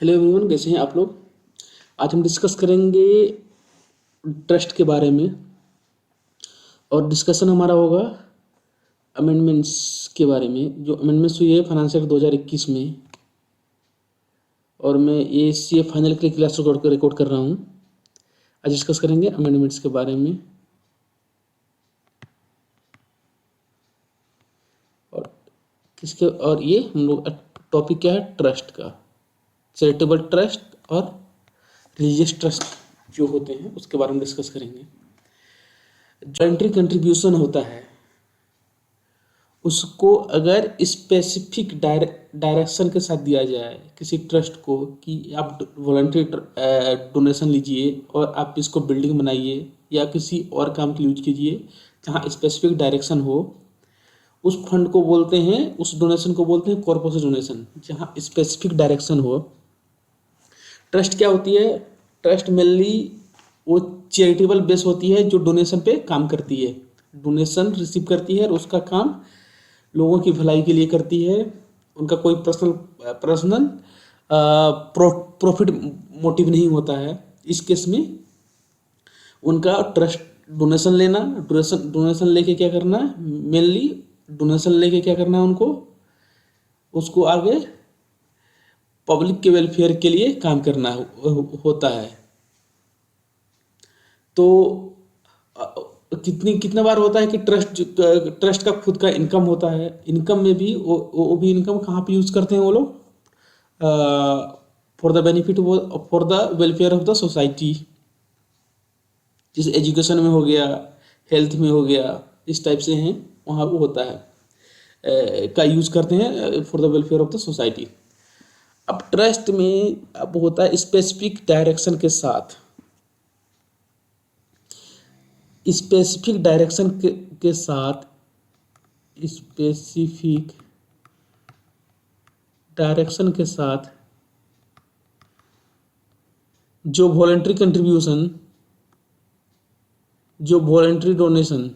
Hello everyone, कैसे हैं आप लोग। आज हम डिस्कस करेंगे ट्रस्ट के बारे में। और डिस्कशन हमारा होगा अमेंडमेंट्स के बारे में। जो अमेंडमेंट्स हुई है फाइनेंशियल 2021 में, और मैं ये सी ए फाइनल के लिए क्लास रिकॉर्ड कर रहा हूँ। आज डिस्कस करेंगे अमेंडमेंट्स के बारे में। और ये हम लोग टॉपिक क्या है, ट्रस्ट का। चैरिटेबल ट्रस्ट और रिलीजियस ट्रस्ट जो होते हैं उसके बारे में डिस्कस करेंगे। वॉलंटरी कंट्रीब्यूशन होता है, उसको अगर स्पेसिफिक डायरेक्शन के साथ दिया जाए किसी ट्रस्ट को कि आप वॉलंटरी डोनेशन लीजिए और आप इसको बिल्डिंग बनाइए या किसी और काम के लिए यूज कीजिए, जहाँ स्पेसिफिक डायरेक्शन हो, उस फंड को बोलते हैं, उस डोनेशन को बोलते हैं कॉर्पोरेट डोनेशन, जहाँ स्पेसिफिक डायरेक्शन हो। ट्रस्ट क्या होती है? ट्रस्ट मेनली वो चैरिटेबल बेस होती है जो डोनेशन पे काम करती है, डोनेशन रिसीव करती है और उसका काम लोगों की भलाई के लिए करती है। उनका कोई पर्सनल प्रॉफिट मोटिव नहीं होता है। इस केस में उनका ट्रस्ट डोनेशन लेना, डोनेशन लेके क्या करना है, मेनली डोनेशन लेके क्या करना है उनको, उसको आगे पब्लिक के वेलफेयर के लिए काम करना होता है। तो कितना बार होता है कि ट्रस्ट का खुद का इनकम होता है। इनकम में भी वो भी इनकम कहाँ पे यूज करते हैं वो लोग, for the benefit, for the welfare of the society. जैसे एजुकेशन में हो गया, हेल्थ में हो गया, इस टाइप से हैं, वहाँ वो होता है का यूज करते हैं for the welfare of the society. अब ट्रस्ट में अब होता है स्पेसिफिक डायरेक्शन के साथ, स्पेसिफिक डायरेक्शन के साथ स्पेसिफिक डायरेक्शन के साथ जो वॉलंटरी कंट्रीब्यूशन, जो वॉलंटरी डोनेशन,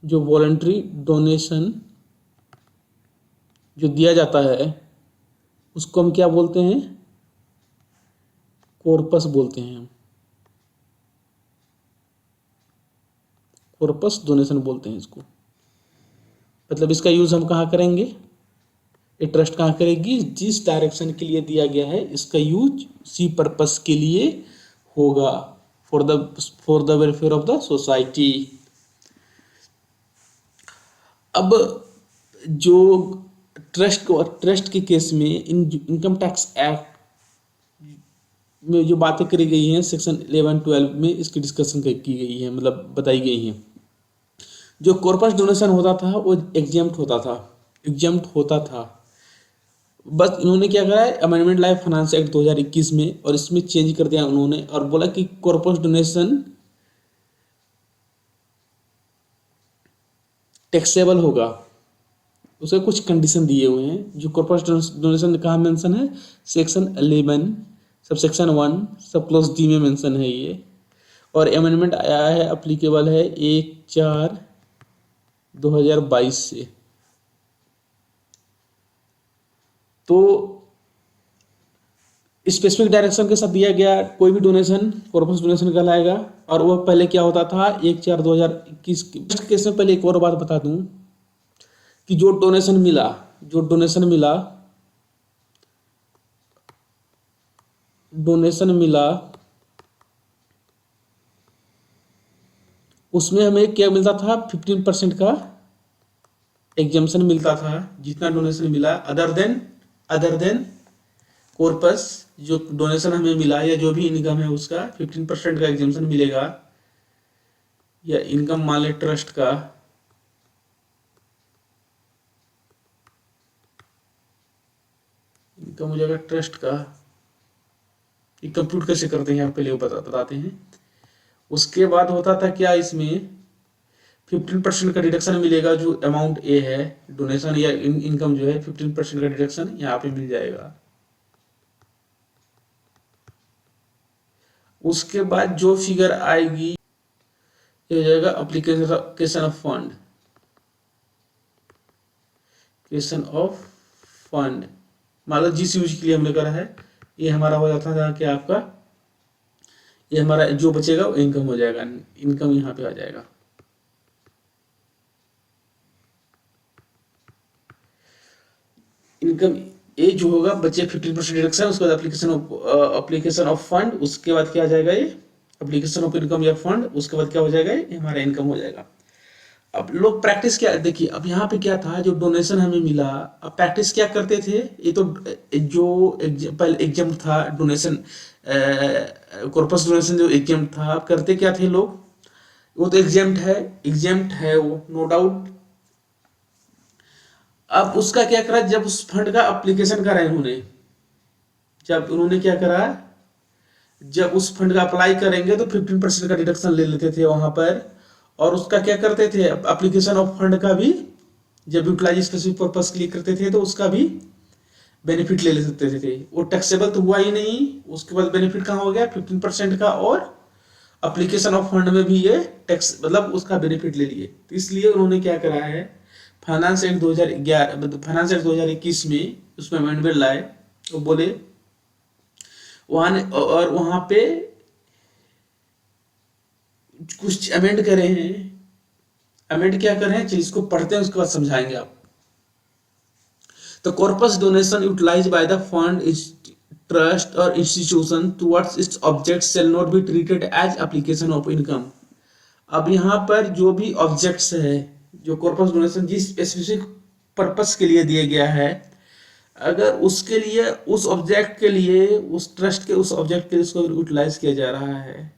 जो वॉलंटरी डोनेशन जो दिया जाता है, उसको हम क्या बोलते हैं, कॉर्पस बोलते हैं हम, कॉर्पस डोनेशन बोलते हैं इसको। मतलब इसका यूज हम कहाँ करेंगे, ये ट्रस्ट कहाँ करेगी, जिस डायरेक्शन के लिए दिया गया है इसका यूज उसी पर्पस के लिए होगा, for the welfare of the society. अब जो ट्रस्ट के केस में इनकम टैक्स एक्ट में जो बातें करी गई हैं सेक्शन 11-12 में, इसकी डिस्कशन की गई है, मतलब बताई गई हैं। जो कॉर्पस डोनेशन होता था वो एग्जेम्प्ट होता था। बस इन्होंने क्या करा है, अमेंडमेंट लाया फाइनेंस एक्ट 2021 में, और इसमें चेंज कर दिया उन्होंने और बोला कि कॉर्पस डोनेशन टैक्सेबल होगा। उसके कुछ कंडीशन दिए हुए हैं। जो कॉर्पस डोनेशन कहाँ मेंशन है, section 11 sub section 1 sub clause D में मेंशन है ये। और अमेंडमेंट आया है, अप्लीकेबल है 1/4/2022 से। तो स्पेसिफिक डायरेक्शन के साथ दिया गया कोई भी डोनेशन कॉर्पस डोनेशन कहलाएगा। और वो पहले क्या होता था, 1/4/2021 केस में। पहले एक और बात बता दूं कि जो डोनेशन मिला उसमें हमें क्या मिलता था, 15% का एग्जाम्पशन मिलता था। जितना डोनेशन मिला अदर देन कॉर्पस, जो डोनेशन हमें मिला या जो भी इनकम है उसका 15% का एग्जाम्पशन मिलेगा। या इनकम मान ले ट्रस्ट का, इनकम हो जाएगा ट्रस्ट का। ये कंप्यूट कैसे करते हैं आप पहले वो बताते हैं। उसके बाद होता था क्या, इसमें 15% का डिडक्शन मिलेगा। जो अमाउंट ए है डोनेशन या इनकम जो है, 15% का डिडक्शन यहाँ पे मिल जाएगा। उसके बाद जो फिगर आएगी ये हो जाएगा application of fund, creation of fund. मान लो जिस यूज के लिए हमने करा है, ये हमारा हो जाता था कि आपका, ये हमारा जो बचेगा वो इनकम हो जाएगा, इनकम यहाँ पे आ जाएगा। इनकम ये जो होगा बचे 15% डिडक्शन, उसके बाद एप्लीकेशन ऑफ फंड, उसके बाद क्या आ जाएगा, ये एप्लीकेशन ऑफ इनकम या फंड, उसके बाद क्या हो जाएगा, ये हमारा इनकम हो जाएगा। अब लोग प्रैक्टिस क्या देखिए, अब यहाँ पे क्या था, जो डोनेशन हमें मिला, अब प्रैक्टिस क्या करते थे, ये तो जो पहले एग्जाम था डोनेशन, कॉर्पस डोनेशन जो एग्जाम था, अब करते क्या थे लोग, वो तो एग्जाम्ड है वो नो डाउट। अब उसका क्या करा, जब उस फंड का एप्लीकेशन करा इन्होंने, जब उन्होंने क्या करा, जब उस फंड का अप्लाई करेंगे तो 15% का डिडक्शन ले लेते थे वहां पर, और उसका क्या करते थे, एप्लीकेशन ऑफ फंड का भी जब यूटिलाइज स्पेसिफिक पर्पस के लिए करते थे तो उसका भी बेनिफिट ले लेते थे। वो टैक्सेबल तो हुआ ही नहीं, उसके बाद बेनिफिट कहाँ हो गया 15% का, और एप्लीकेशन ऑफ फंड में भी ये टैक्स मतलब उसका बेनिफिट ले लिए। तो इसलिए उन्होंने क्या करा है, फाइनेंस एक्ट 2011 मतलब फाइनेंस एक्ट 2021 में उसमें अमेंडमेंट लाए, वो बोले वहां, और वहां पे कुछ अमेंड करे हैं। अमेंड क्या कर रहे हैं, चीज को पढ़ते हैं उसके बाद समझाएंगे आप। The corpus donation utilized by the fund is trust or institution towards its objects shall not be treated as application of income। अब यहाँ पर जो भी ऑब्जेक्ट्स है, जो कॉर्पस डोनेशन जिस स्पेसिफिक पर्पस के लिए दिया गया है, अगर उसके लिए उस ऑब्जेक्ट के लिए उस ट्रस्ट के उस ऑब्जेक्ट के लिए उसको यूटिलाइज किया जा रहा है,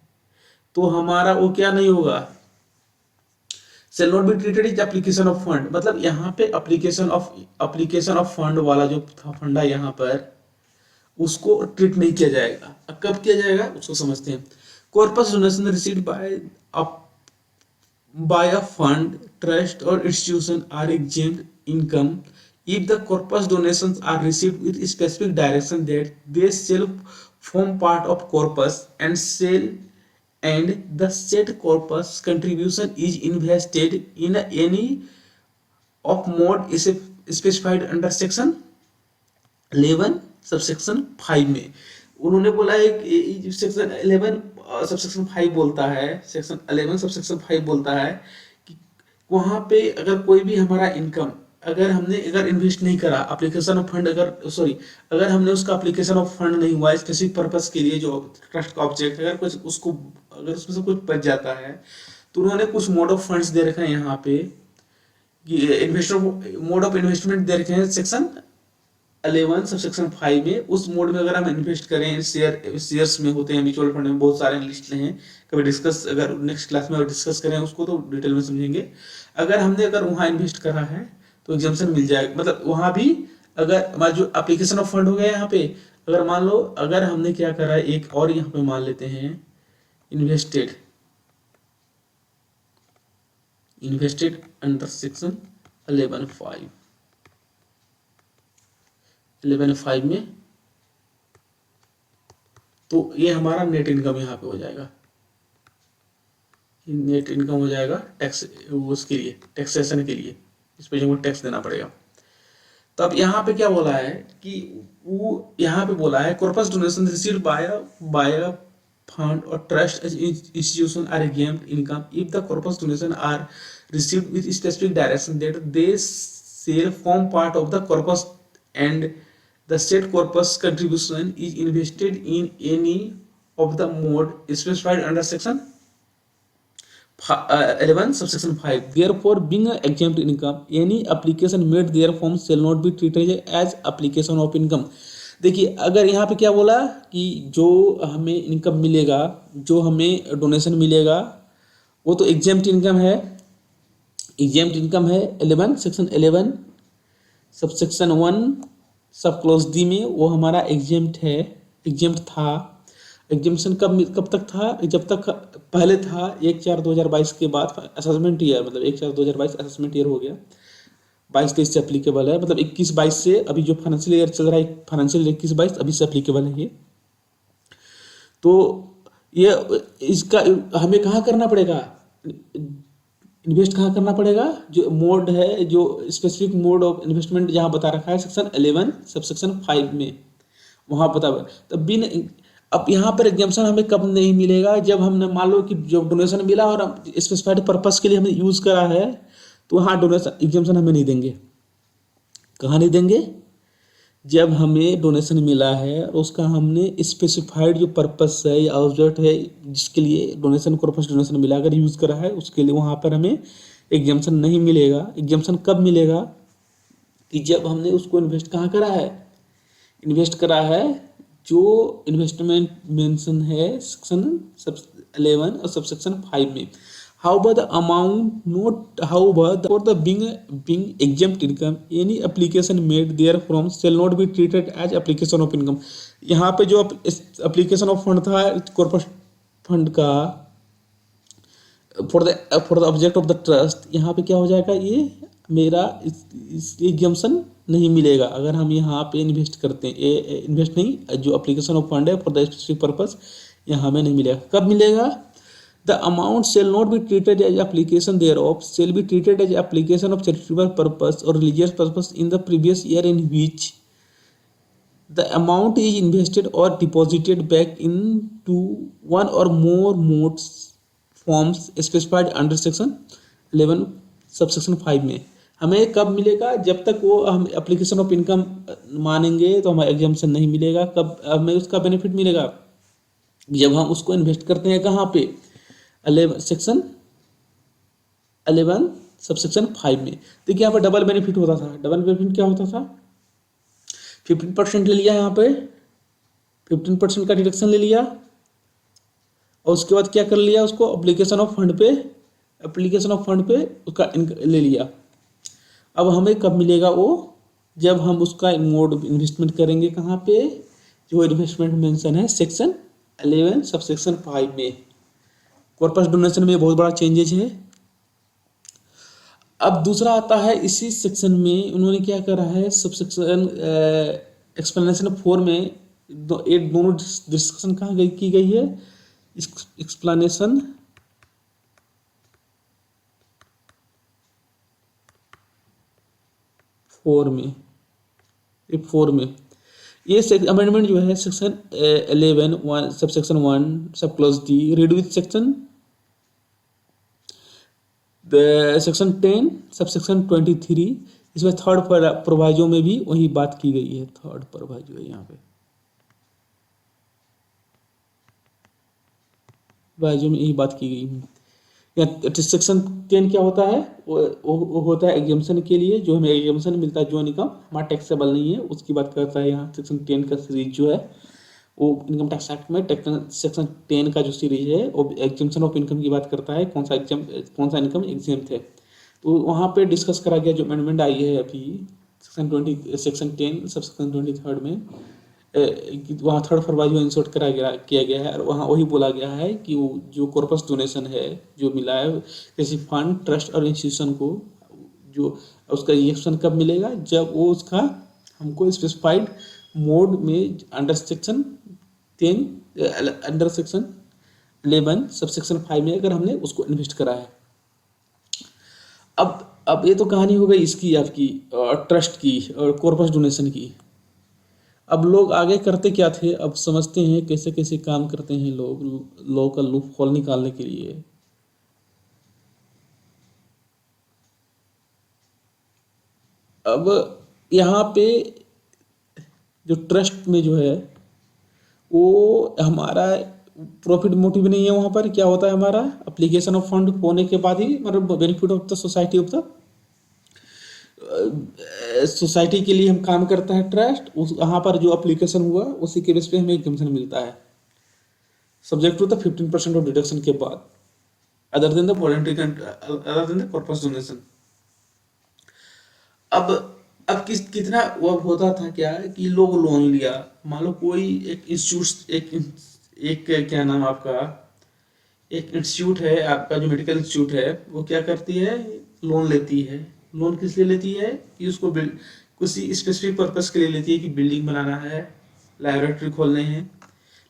तो हमारा वो क्या नहीं होगा, shall not be treated is application of fund. मतलब यहाँ पे एप्लीकेशन ऑफ फंड वाला जो फंडा यहाँ पर उसको ट्रीट नहीं किया जाएगा। अब कब किया जाएगा उसको समझते हैं। Corpus donation received by a fund trust और institution are exempt income if the corpus donations are received with specific direction that they shall form part of corpus and the said corpus contribution is invested in any of mode is specified under section 11 subsection 5 में। उन्होंने बोला है कि section 11 subsection 5 बोलता है, section 11 subsection 5 बोलता है कि वहां पे अगर कोई भी हमारा इनकम अगर इन्वेस्ट नहीं करा एप्लीकेशन ऑफ फंड, अगर हमने उसका एप्लीकेशन ऑफ फंड नहीं हुआ स्पेसिफिक पर्पस के लिए, जो ट्रस्ट का ऑब्जेक्ट अगर कुछ उसको अगर उसमें से कुछ बच जाता है, तो उन्होंने कुछ मोड ऑफ फंड्स दे रखे हैं यहाँ पे, इन्वेस्टर मोड ऑफ इन्वेस्टमेंट दे रखे हैं सेक्शन 11 सबसेक्शन 5 में। उस मोड में अगर हम इन्वेस्ट करें, शेयर्स में होते हैं, म्यूचुअल फंड में बहुत सारे लिस्ट हैं, कभी डिस्कस अगर नेक्स्ट क्लास में डिस्कस करें उसको तो डिटेल में समझेंगे। अगर वहाँ इन्वेस्ट करा है तो एग्जाम्पशन मिल जाएगा। मतलब वहाँ भी अगर हमारा जो एप्लीकेशन ऑफ फंड हो गया यहाँ पे, अगर मान लो अगर हमने क्या करा है, एक और यहाँ पे मान लेते हैं इन्वेस्टेड अंडर सेक्शन 11(5) में, तो ये हमारा नेट इनकम यहाँ पे हो जाएगा, नेट इनकम हो जाएगा टैक्स उसके लिए, टैक्सेशन के लिए इस पे जो टैक्स देना पड़ेगा। तो अब यहाँ पे क्या बोला है कि वो यहाँ पे बोला है corpus donation received by fund और trust institution are exempt income if the corpus donation are received with specific direction that they shall form part of the corpus and the said corpus contribution is invested in any of the mode specified under section 11 subsection 5 therefore being an exempt income any application made therefrom shall not be treated as application of income। देखिए अगर यहाँ पे क्या बोला कि जो हमें income मिलेगा, जो हमें डोनेशन मिलेगा, वो तो एग्जेम्प्ट इनकम है, 11 सेक्शन 11 सबसेक्शन 1 सब क्लोज डी में वो हमारा एग्जेम्प्ट था। एग्जामिशन कब तक था, जब तक पहले था 1/4/2022 के बाद असेसमेंट ईयर, मतलब 1/4/2022 असेसमेंट ईयर हो गया, 22-23 से अप्लीकेबल है, मतलब 21-22 से अभी जो फाइनेंशियल ईयर चल रहा है, फाइनेंशियल 21-22 अभी से अप्लीकेबल है ये। तो ये इसका हमें कहाँ करना पड़ेगा, इन्वेस्ट कहाँ करना पड़ेगा, जो मोड है, जो स्पेसिफिक मोड ऑफ इन्वेस्टमेंट जहाँ बता रखा है सेक्शन 11 सब सेक्शन 5 में, वहाँ बता हुआ है। तो बिन अब यहाँ पर एग्जाम्पशन हमें कब नहीं मिलेगा, जब हमने मान लो कि जब डोनेशन मिला और स्पेसिफाइड पर्पस के लिए हमने यूज़ करा है, तो वहाँ डोनेशन एग्जाम्पशन हमें नहीं देंगे। कहाँ नहीं देंगे, जब हमें डोनेशन मिला है और उसका हमने स्पेसिफाइड जो पर्पस है या ऑब्जेक्ट है जिसके लिए डोनेशन कॉर्पस डोनेशन मिला अगर यूज़ करा है, उसके लिए वहाँ पर हमें एग्जाम्पशन नहीं मिलेगा। एग्जाम्पशन कब मिलेगा, कि जब हमने उसको इन्वेस्ट कहाँ करा है, इन्वेस्ट करा है जो इन्वेस्टमेंट मेंशन है सेक्शन सब 11 और सब सेक्शन 5 में। However, the amount not however for the being exempt income, any application made therefrom shall not be treated as application of income। यहाँ पे जो application of fund था corpus fund का for the object of the trust, यहाँ पे क्या हो जाएगा, ये मेरा इस एग्जाम्पशन नहीं मिलेगा अगर हम यहाँ पे इन्वेस्ट करते हैं। इन्वेस्ट नहीं, जो एप्लीकेशन ऑफ फंड है फॉर द स्पेसिफिक पर्पस, यहाँ हमें नहीं मिलेगा। कब मिलेगा, the amount shall not be treated as application thereof shall be treated as application of charitable purpose or religious purpose in the previous year in which the amount is invested or deposited back into one or more modes forms specified under section 11 subsection 5 में। हमें कब मिलेगा, जब तक वो हम application of income मानेंगे तो हमें एग्जाम्पशन नहीं मिलेगा। कब हमें उसका बेनिफिट मिलेगा, जब हम उसको इन्वेस्ट करते हैं कहाँ पे, 11 सेक्शन 11 सब सेक्शन 5 में। देखिए यहाँ पर डबल बेनिफिट होता था। डबल बेनिफिट क्या होता था, 15% ले लिया, यहाँ पे 15% का डिडक्शन ले लिया और उसके बाद क्या कर लिया, उसको एप्लीकेशन ऑफ फंड पे उसका ले लिया। अब हमें कब मिलेगा वो, जब हम उसका मोड इन्वेस्टमेंट करेंगे कहाँ पे, जो इन्वेस्टमेंट मेंशन है सेक्शन 11 सब सेक्शन 5 में। कॉर्पस डोनेशन में बहुत बड़ा चेंजेस है। अब दूसरा आता है इसी सेक्शन में उन्होंने क्या करा है, सब सेक्शन एक्सप्लेनेशन 4 में दोनों डिस्कशन कहाँ की गई है, एक्सप्लेनेशन 4 में, ये अमेंडमेंट जो है section 11 sub section 1 sub clause D read with section section 10 sub section 23। इसमें थर्ड प्रोवाइजो में भी वही बात की गई है। थर्ड प्रोवाइजो है यहाँ पे, प्रोवाइजो में यही बात की गई है। या सेक्शन 10 क्या होता है, वो होता है एग्जाम्पशन के लिए, जो हमें एग्जाम्पशन मिलता है जो इनकम हमारा टैक्सेबल नहीं है उसकी बात करता है। यहाँ सेक्शन 10 का सीरीज जो है वो इनकम टैक्स एक्ट में सेक्शन 10 का जो सीरीज है वो एग्जाम्पशन ऑफ इनकम की बात करता है, कौन सा इनकम एग्जाम्प्ट है। तो वहाँ पे डिस्कस करा गया, जो अमेंडमेंट आई है अभी सेक्शन 10 सब सेक्शन 23 में, वहाँ थर्ड प्रोवाइजो इंसर्ट किया गया है और वहाँ वही बोला गया है कि वो जो कॉर्पस डोनेशन है जो मिला है किसी फंड ट्रस्ट और इंस्टीट्यूशन को, जो उसका इंजेक्शन कब मिलेगा, जब वो उसका हमको स्पेसिफाइड मोड में अंडर सेक्शन 11 सब सेक्शन 5 में अगर हमने उसको इन्वेस्ट करा है। अब ये तो कहानी हो गई इसकी आपकी ट्रस्ट की और कॉर्पस डोनेशन की। अब लोग आगे करते क्या थे, अब समझते हैं कैसे कैसे काम करते हैं लोग लॉ का लूप होल निकालने के लिए। अब यहाँ पे जो ट्रस्ट में जो है वो हमारा प्रॉफिट मोटिव नहीं है। वहाँ पर क्या होता है, हमारा एप्लीकेशन ऑफ फंड होने के बाद ही मतलब benefit of the society of the society के लिए हम काम करता है ट्रस्ट, उस यहाँ पर जो एप्लीकेशन हुआ उसी के बेस पे हमें एग्जाम्पशन मिलता है, subject to the 15% of deduction के बाद, other than the voluntary other than the corpus donation. अब कितना वो होता था क्या कि लोग लोन लिया, मान लो कोई एक इंस्टीट्यूट एक क्या नाम आपका एक इंस्टीट्यूट है आपका जो मेडिकल इंस्टीट्यूट है, वो क्या करती है, लोन लेती है। लोन किस लिए लेती है कि उसको किसी स्पेसिफिक पर्पस के लिए लेती है कि बिल्डिंग बनाना है, लैबोरेटरी खोलने हैं,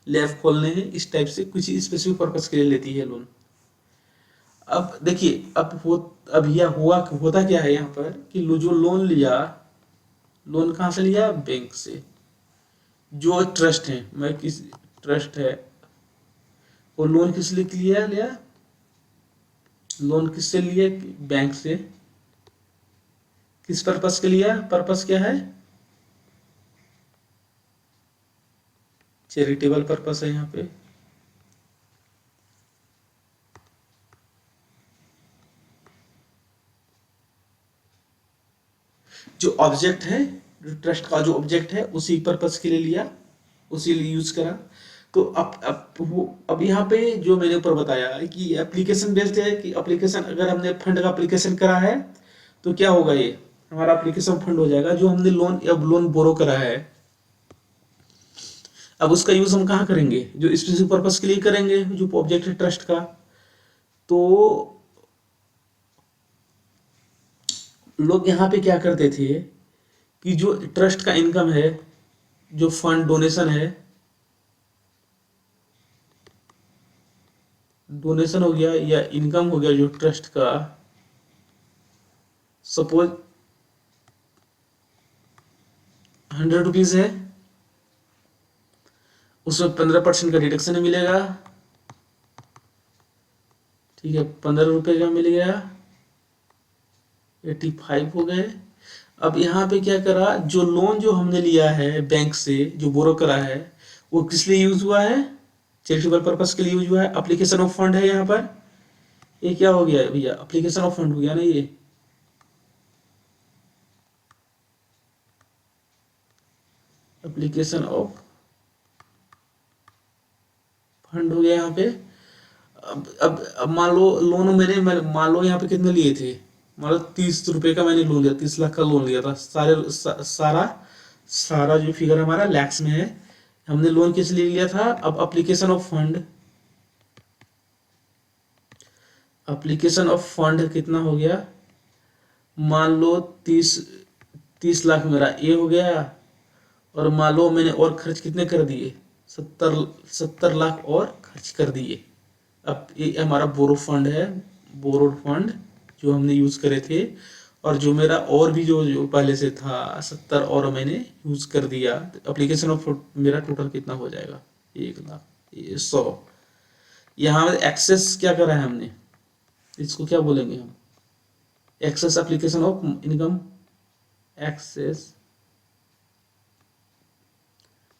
लैब खोलने हैं, इस टाइप से कुछ स्पेसिफिक पर्पस के लिए लेती है लोन। अब देखिए, अब यह होता क्या है यहाँ पर कि जो लोन लिया, लोन कहाँ से लिया? बैंक से। जो ट्रस्ट है, मैं किस ट्रस्ट है, वो लोन किस लिए लिया? लोन किससे लिए? बैंक से। किस पर्पस के लिया? पर्पस क्या है? चैरिटेबल पर्पस है यहाँ पे। जो ऑब्जेक्ट है, जो ट्रस्ट का जो ऑब्जेक्ट है, उसी पर्पस के लिए लिया, उसी लिए यूज करा। तो अब यहाँ पे जो मैंने ऊपर बताया है कि एप्लीकेशन बेस्ड है, कि एप्लीकेशन अगर हमने फंड का एप्लीकेशन करा है तो क्या होगा, ये हमारा एप्लीकेशन फंड हो जाएगा। जो हमने लोन बोरो करा है, अब उसका यूज हम कहाँ करेंगे? जो स्पेसिफिक पर्पस के लिए करेंगे, जो ऑब्जेक्ट है ट्रस्ट का। तो लोग यहाँ पे क्या करते थे कि जो ट्रस्ट का इनकम है, जो फंड डोनेशन है, डोनेशन हो गया या इनकम हो गया जो ट्रस्ट का, सपोज 100 रुपीज है, उसमें 15% का डिडक्शन मिलेगा। ठीक है, 15 रुपये का मिल गया, 85 हो गए। अब यहाँ पे क्या करा, जो लोन जो हमने लिया है बैंक से, जो बोरो करा है, वो किस लिए यूज हुआ है? चैरिटेबल पर्पस के लिए यूज हुआ है। एप्लीकेशन ऑफ फंड है यहाँ पर। ये क्या हो गया भैया? एप्लीकेशन ऑफ फंड हो गया ना, ये एप्लीकेशन ऑफ फंड हो गया यहाँ पे। अब मान लो लोन मान लो यहाँ पे कितने लिए थे? मान लो 30 रुपए का मैंने लोन लिया, 30 लाख का लोन लिया था। सारा सारा जो फिगर हमारा लैक्स में है। हमने लोन किस लिए लिया था? अब application of fund, application of fund कितना हो गया? मान लो 30 लाख मेरा ये हो गया, और मान लो मैंने और खर्च कितने कर दिए? 70 लाख और खर्च कर दिए। अब ये हमारा बोरो फंड है, बोरोड फंड जो हमने यूज करे थे। और जो मेरा और भी जो पहले से था 70, और मैंने यूज कर दिया। एप्लीकेशन ऑफ मेरा टोटल कितना हो जाएगा? 1 लाख, 100। यहाँ एक्सेस क्या करा है हमने, इसको क्या बोलेंगे हम? Excess application of income, excess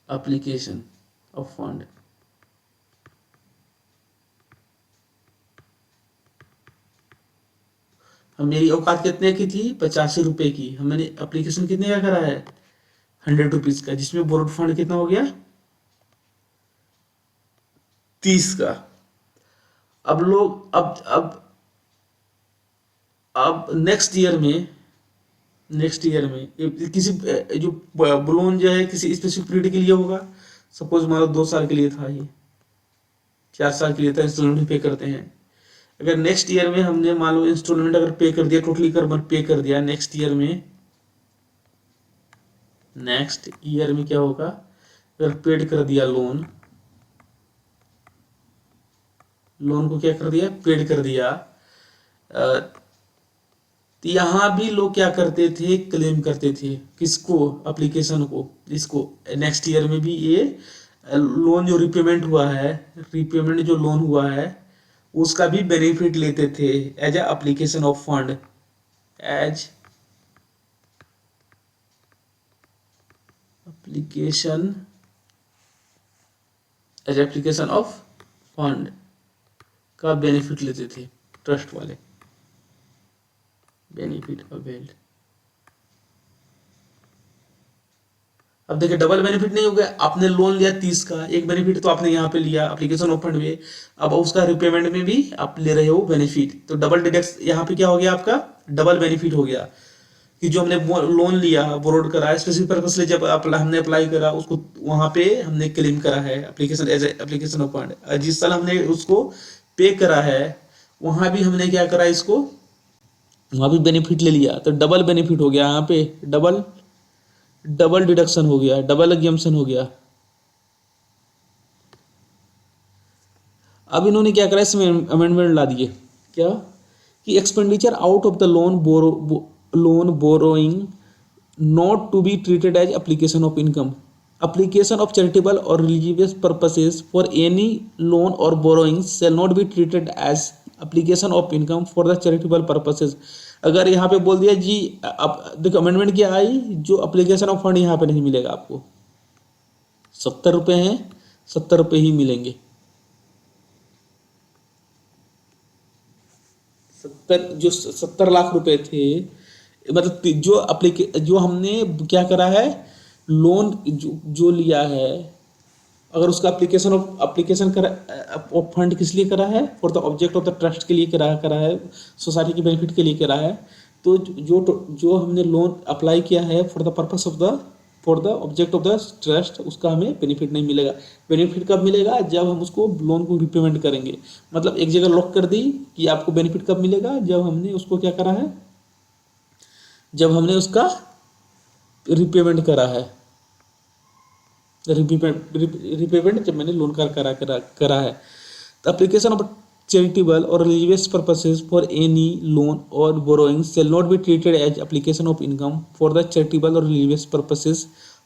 application of fund. हम, मेरी औकात कितने की थी? 85 रुपए की। हमने एप्लीकेशन कितने का करा है? 100 रुपीज का, जिसमें बोरोड फंड कितना हो गया? 30 का। अब लोग अब नेक्स्ट ईयर में किसी जो लोन जो है किसी स्पेसिफिक पीरियड के लिए होगा। सपोज मान लो 2 साल के लिए था, ये 4 साल के लिए था, इंस्टॉलमेंट पे करते हैं। अगर नेक्स्ट ईयर में हमने मान लो इंस्टॉलमेंट अगर पे कर दिया, टोटली कर पे कर दिया, नेक्स्ट ईयर में क्या होगा? अगर पेड कर दिया लोन को क्या कर दिया? पेड कर दिया। तो यहाँ भी लोग क्या करते थे? क्लेम करते थे किसको? एप्लीकेशन को। इसको नेक्स्ट ईयर में भी ये लोन जो रिपेमेंट जो लोन हुआ है, उसका भी बेनिफिट लेते थे as a application of fund, as application of fund का बेनिफिट लेते थे ट्रस्ट वाले। Benefit availed. अब देखिए, डबल बेनिफिट नहीं हो गया। आपने लोन लिया 30 का, एक बेनिफिट तो आपने यहाँ पे लिया एप्लीकेशन ऑफ फंड में, अब उसका रिपेमेंट में भी आप ले रहे हो बेनिफिट। तो डबल डिडक्ट यहाँ पे क्या हो गया? आपका डबल बेनिफिट हो गया कि जो हमने लोन लिया, बोरोड करा, स्पेसिफिक पर्पस से जब हमने अप्लाई करा, उसको वहां पे हमने क्लेम करा है application as application of fund. जिस साल हमने उसको पे करा है, वहां भी हमने क्या करा? इसको वहां भी बेनिफिट ले लिया, तो डबल बेनिफिट हो गया। यहाँ पे डबल डबल डिडक्शन हो गया, डबल एग्जम्पशन हो गया। अब इन्होंने क्या करा? इसमें अमेंडमेंट ला दिए क्या कि expenditure out of the loan borrowing not to be treated as application of income. Application of charitable or religious purposes for any loan or borrowings shall not be treated as application of income for the charitable purposes. अगर यहाँ पे बोल दिया जी, अब देखो amendment क्या आई, जो application of fund यहाँ पे नहीं मिलेगा आपको, 70 रुपये हैं, 70 रुपये ही मिलेंगे। 70 लाख रुपए थे, मतलब जो हमने क्या करा है, लोन जो लिया है, अगर उसका एप्लीकेशन करा ऑफ फंड किस लिए करा है, for the object of the trust के लिए करा है, सोसाइटी के बेनिफिट के लिए करा है, तो जो हमने लोन अप्लाई किया है for the object of the trust, उसका हमें बेनिफिट नहीं मिलेगा। बेनिफिट कब मिलेगा, जब हम उसको लोन को रिपेमेंट करेंगे। मतलब एक जगह लॉक कर दी कि आपको बेनिफिट कब मिलेगा, जब हमने उसको क्या करा है, जब हमने उसका रिपेमेंट करा है, रिपेमेंट जब मैंने लोन का करा है। The application of charitable or religious purposes for any loan or borrowing shall not be treated as application of income for the charitable or religious purposes.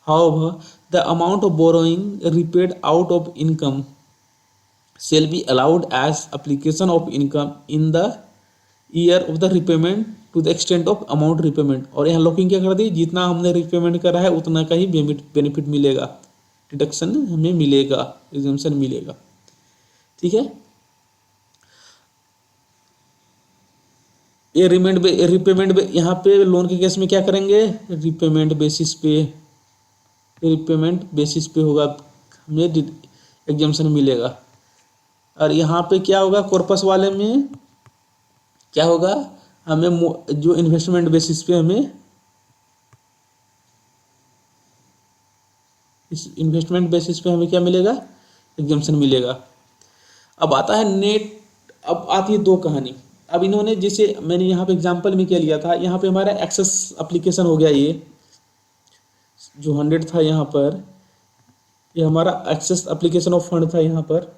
However, the amount of borrowing repaid out of income shall be allowed as application of income in the year of the repayment to the extent of amount repayment. और यहाँ locking क्या कर दी, जितना हमने repayment करा है उतना का ही बेनिफिट मिलेगा, डिडक्शन हमें मिलेगा, एग्जम्पशन मिलेगा। ठीक है, ये रिपेमेंट यहाँ पे लोन के केस में क्या करेंगे, रिपेमेंट बेसिस पे होगा, हमें एग्जम्पशन मिलेगा। और यहाँ पे क्या होगा, कॉर्पस वाले में क्या होगा, हमें जो इन्वेस्टमेंट बेसिस पे हमें क्या मिलेगा, एग्जम्पशन मिलेगा। अब आता है नेट, अब आती है दो कहानी। अब इन्होंने, जैसे मैंने यहाँ पे एग्जांपल में क्या लिया था, यहाँ पे हमारा एक्सेस एप्लीकेशन हो गया, ये जो 100 था यहाँ पर, ये हमारा एक्सेस एप्लीकेशन ऑफ फंड था यहाँ पर।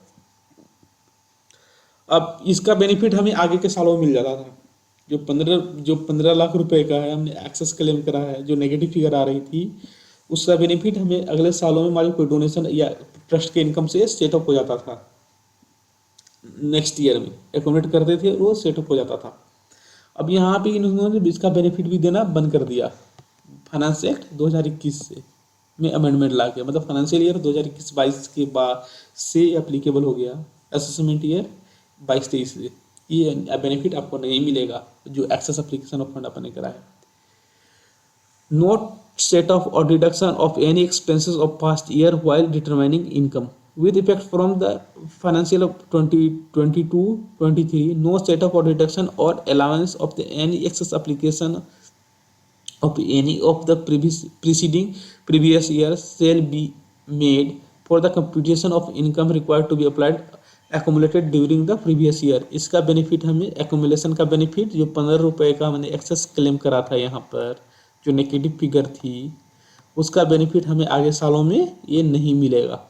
अब इसका बेनिफिट हमें आगे के सालों में मिल जाता था। जो 15 लाख रुपए का है, हमने एक्सेस क्लेम करा है, जो नेगेटिव फिगर आ रही थी, उसका बेनिफिट हमें अगले सालों में हमारी कोई डोनेशन या ट्रस्ट के इनकम से सेटअप हो जाता था। नेक्स्ट ईयर में एकोमोडेट करते थे, वो सेटअप हो जाता था। अब यहाँ पे इन्होंने इसका बेनिफिट भी देना बंद कर दिया, फाइनेंस एक्ट 2021 से में अमेंडमेंट ला के, मतलब फाइनेंशियल ईयर 2021-22 के बाद से एप्लीकेबल हो गया, असेसमेंट ईयर 22-23 से ये बेनिफिट आपको नहीं मिलेगा जो एक्सेस एप्लीकेशन ऑफ फंड अपने करा है। नोट सेट ऑफ और deduction of any expenses of past year while determining income with effect from the financial of 2022-23, no setup or deduction or allowance of any excess application of any of the previous years shall be made for the computation of income required to be applied accumulated during the previous year. इसका benefit हमें accumulation का benefit, जो 15 रुपये का मैंने access claim करा था यहाँ पर, जो नेगेटिव फिगर थी, उसका बेनिफिट हमें आगे सालों में ये नहीं मिलेगा।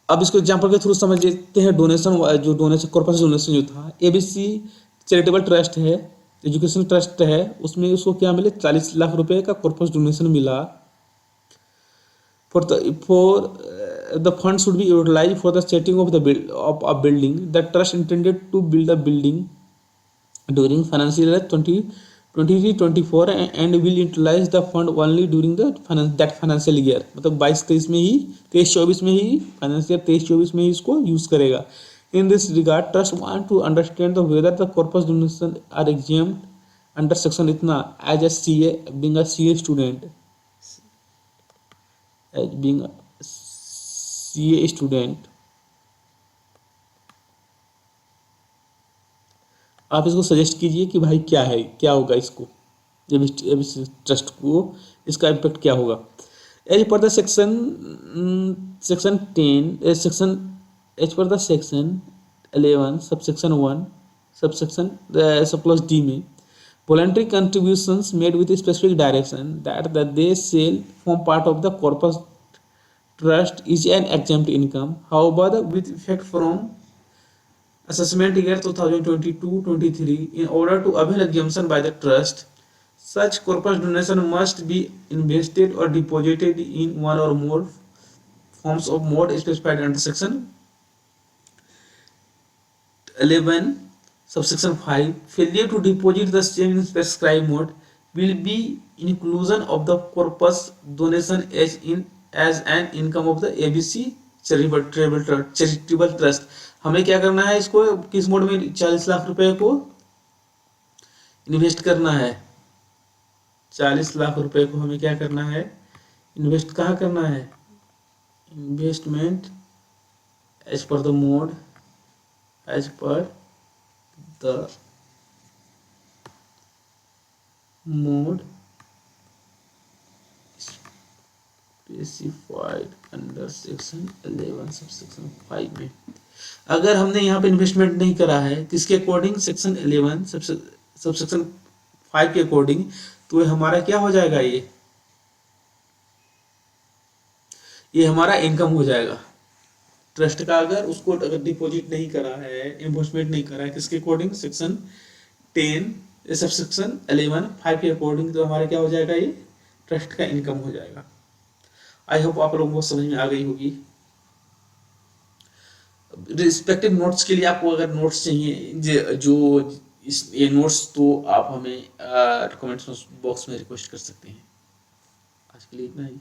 अब इसको एग्जांपल के थ्रू समझ लेते हैं। डोनेशन कॉर्पस डोनेशन जो था, एबीसी चैरिटेबल ट्रस्ट है, एजुकेशन ट्रस्ट है, उसमें उसको क्या मिले, 40 लाख रुपए का कॉर्पस डोनेशन मिला। For the fund should be utilize for the setting of a building. The trust intended to build a building during financial year 2023-24 and will utilize the fund only during that financial year. मतलब 22-23 में ही, 23-24 में ही, financial 23-24 में ही इसको use करेगा। In this regard trust want to understand the whether the corpus donation are exempted under section इतना as a CA being a CA student. आप इसको suggest कीजिए कि भाई क्या है, क्या होगा इसको, जब इस ट्रस्ट को इसका इम्पेक्ट क्या होगा। As per the section 11 subsection 1 subsection subclause D में voluntary contributions made with specific direction that they shall form part of the corpus trust is an exempt income. However, with effect from assessment year 2022-23, in order to avail exemption by the trust, such corpus donation must be invested or deposited in one or more forms of mode specified under section 11 subsection 5. Failure to deposit the same in prescribed mode will be inclusion of the corpus donation as an income of the ABC charitable trust. हमें क्या करना है, इसको किस mode में 40 लाख रुपए को invest करना है। 40 लाख रुपए को हमें क्या करना है, इन्वेस्ट कहाँ करना है, investment as per the mode, as per the mode specified under section 11 subsection 5 में। अगर हमने यहाँ पे इन्वेस्टमेंट नहीं करा है किसके अकॉर्डिंग, सेक्शन 11 सबसेक्शन 5 के अकॉर्डिंग, तो हमारा क्या हो जाएगा, ये हमारा इनकम हो जाएगा ट्रस्ट का। अगर उसको अगर डिपॉजिट नहीं करा है, इन्वेस्टमेंट नहीं करा है किसके अकॉर्डिंग, सेक्शन 10 सबसेक्शन 11 5 के अकॉर्डिंग, तो हमारा क्या हो जाएगा, ये ट्रस्ट का इनकम हो जाएगा। आई होप आप लोगों को समझ में आ गई होगी। रिस्पेक्टिव नोट्स के लिए आपको अगर नोट्स चाहिए जो ये नोट्स, तो आप हमें कमेंट्स बॉक्स में रिक्वेस्ट कर सकते हैं। आज के लिए इतना ही।